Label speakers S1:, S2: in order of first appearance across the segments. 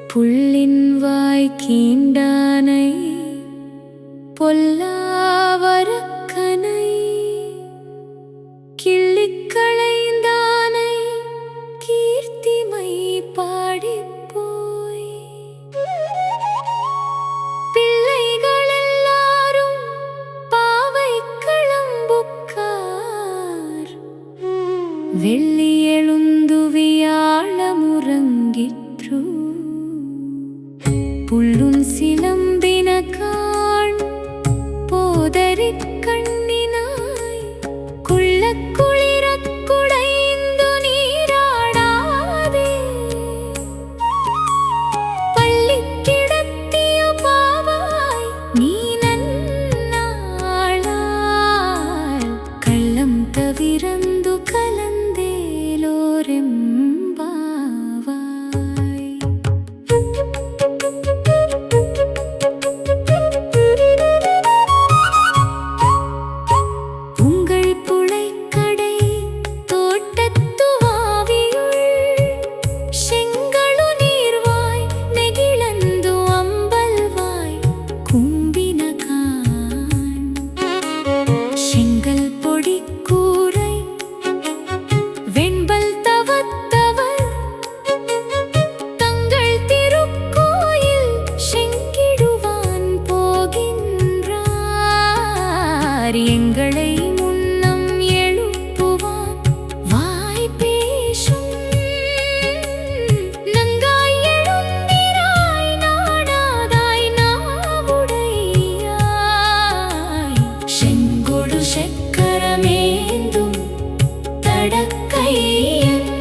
S1: புள்ளின் வாய் கீண்டானை பொல்லாவரக்கனை கிள்ளிக்களைந்தானை கீர்த்திமை பாடிப்போய் பிள்ளைகளெல்லாரும் பாவை களம்புக்கார் வெள்ளி எழுந்து வியாழமுறங்கிற்று புள்ளுன் சிலம்பின காண் போதரிக் கண்ணினாய் குள்ளக் குளிரக் குடைந்து நீராடாதே பள்ளிக் கிடத்திய பாவாய் நீ நன்னாளால் கள்ளம் தவிரந்து கலந்தேலோரெம் எங்களை முன்னம் எழுப்புவான் வாய் பேசும் நங்காய் எழுந்திராய் நாடாதாய் நாவுடையாய் செங்கொடு சக்கரமேந்தும் தடக்கையன்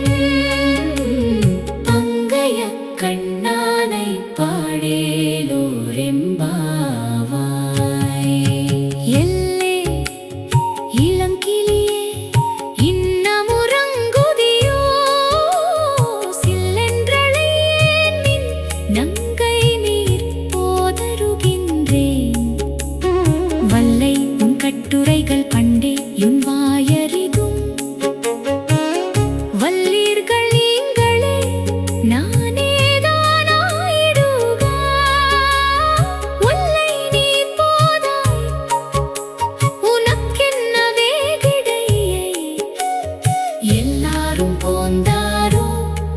S1: பங்கைய கண்ணானை பாடேலோரெம்பா நங்கை நீர் போதருகின்றேன் வல்லை உன் கட்டுரைகள் பண்டே என் வாயறிதும் வல்லீர்கள் நீங்களே நானேதானாயிடுக வல்லை நீ போதாய் உனக்கென்ன வேகிடையை எல்லாரும் போந்தாரோ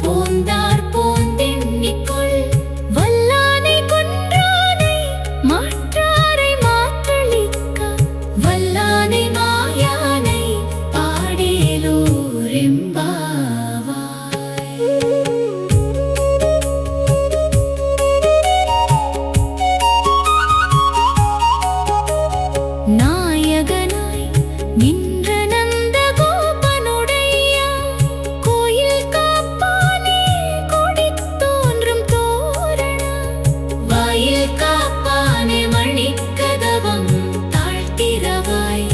S1: போந்தார் போந்தெண்ணிக்கொள் மாற்றாரை மாற்றளிக்க வல்லானை மாயானை பாடேலோரெம்பாவாய் நாயகனாய் நின்ற நந்த கோபனுடைய கோயில் காப்பானே கொடி தோன்றும் தோரண வாயில் காப்பானே மணிக்கதவம் தாழ்த்திரவாய்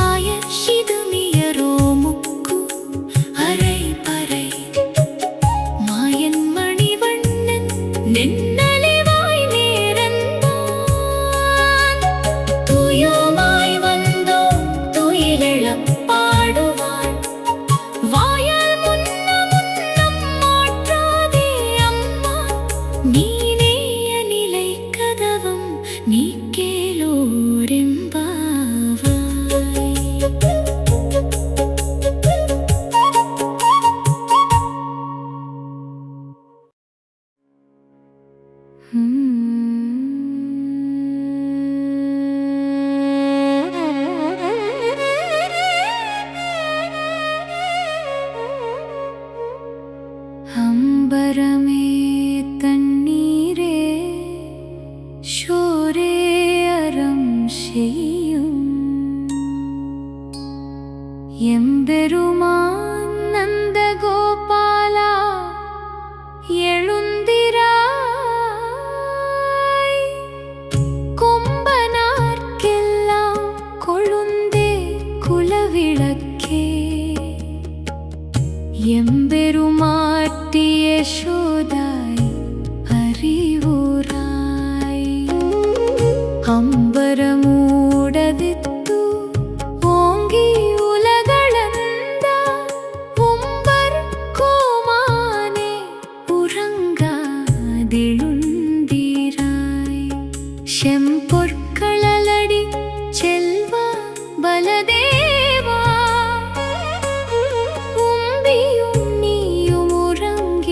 S1: ஆய சிதுமியரோ முக்கு அரை பறை மாயன் மணிவண்ணன் நென்னலிவாய் நேரந்தான் தூயோமாய் வந்தோம் துயிலெழப் பாடுவாள் வாயால் முன்னம் மாற்றாதே அம்மா நீனேய நிலை கதவம் நீ கேளோரெம்பாவாய் அம்பரமே தண்ணீரே ஷோரே அறம் செய்யும் எம்பெருமான் நந்த கோபாலா எழுந்திராய் கொம்பனார்க்கெல்லாம் கொழுந்தே குலவிளக்கே எம்பெருமாட்டியே யசோதாய் அறிவுராய் அம்பரமூடவித்து ஓங்கி உலகளந்த உம்பர் கோமானே உறங்காதெழுந்தீராய் செம்பொற்களலடி செல்வா பலதேவா உம்பியும் நீயும் உறங்கேலோரெம்பாவாய்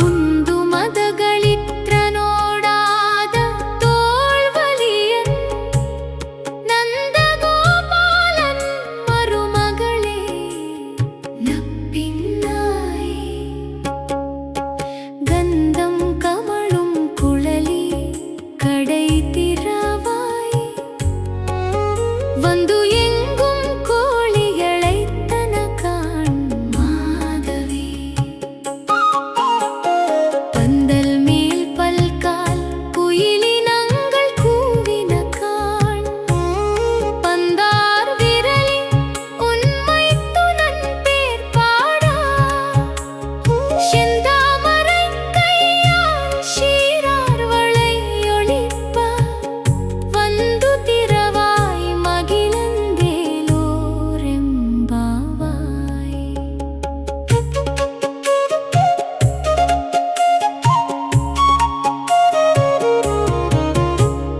S1: உந்து மதகளிತ್ರ ನೋಡಾದ ತೋಳ್ವಲಿಯನ್ ನಂದಗೋಪಾಲನ್ ಮರುಮಗಳೇ ನಪ್ಪಿನ್ನಾய் கந்தம் கமழும் குழலி கடை திறவாய் வந்து எங்கும் கோழிகளைத் தனகாண் மாதவி பந்தல் மேல் பல்கால் குயிலினங்கள் கூவின காண் பந்தார் விரலி உன்மைத்து நன் பேர் பாடா செந்தாமரை கையால் சீரார் வளையொலிப்ப வந்து திறவாய் மகிழந்தேலோரெம்பாவாய்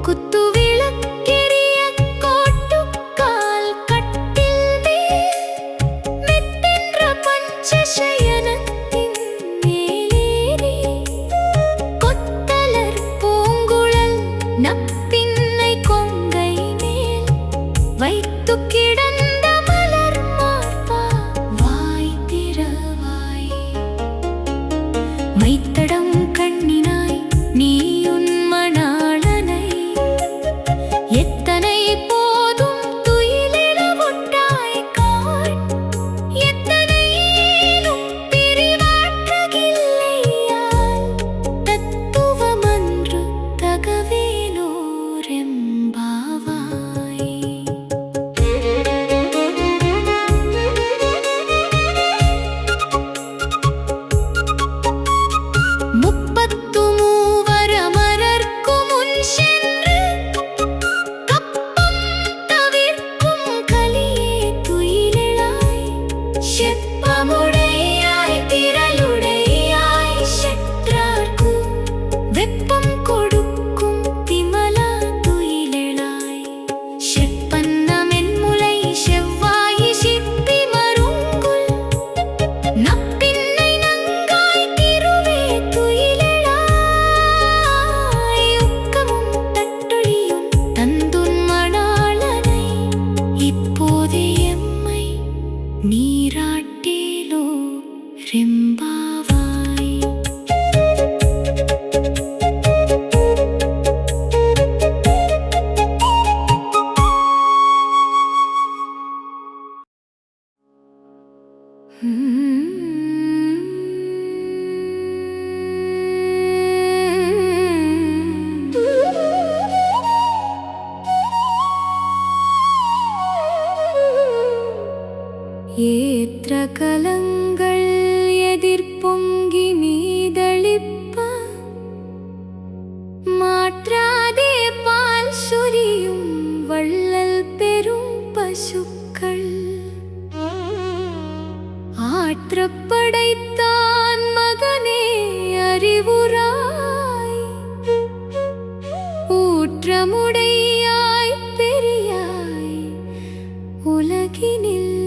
S1: குத்து விளக்கெரிய கோட்டுக்கால் கட்டில் மேல் மெத்தென்ற பஞ்சசயனத்தின் மேலேறி கொத்தலர் பூங்குழல் நப்பின்னை கொங்கை மேல் வைத்து கிடந்த மலர் மார்பா வாய் திறவாய் மைத்தடம் கண்ணினாய் நீ உன் மணாளனை எத்தனை போதும் துயிலிட ஒட்டாய் காண் எத்தனையிலும் பிரிவாற்றகில்லையால் தத்துவமன்று தகவேலோரெம்பாவாய் முப்பத்து மூவர் அமரர்க்கு முன் சென்று கப்பம் தவிர்க்கும் கலியே துயிலெழாய் செப்பமுடையாய் திரளுடையாய் செற்றார்க்கு வெப்பம் கொடுக்கும் திமலா துயிலெழாய் செப்பன்னமென்முலை செவ்வாயி சிப்பி மருங்குல் நப்பின்னை நங்காய் திருவே துயிலெழாய் உக்கமும் தட்டொழியும் தந்துன் மணாளனை இப்போதே எம்மை நீராட்டேலோ ரெம்பாவாய் ஏற்ற கலங்கள் எதிர்பொங்கி மீதளிப்ப மாற்றாதே பால் சொரியும் வள்ளல் பெரும் பசுக்கள் ஆற்றப்படைத்தான் மகனே அறிவுராய் ஊற்றமுடையாய் பெரியாய் உலகினில்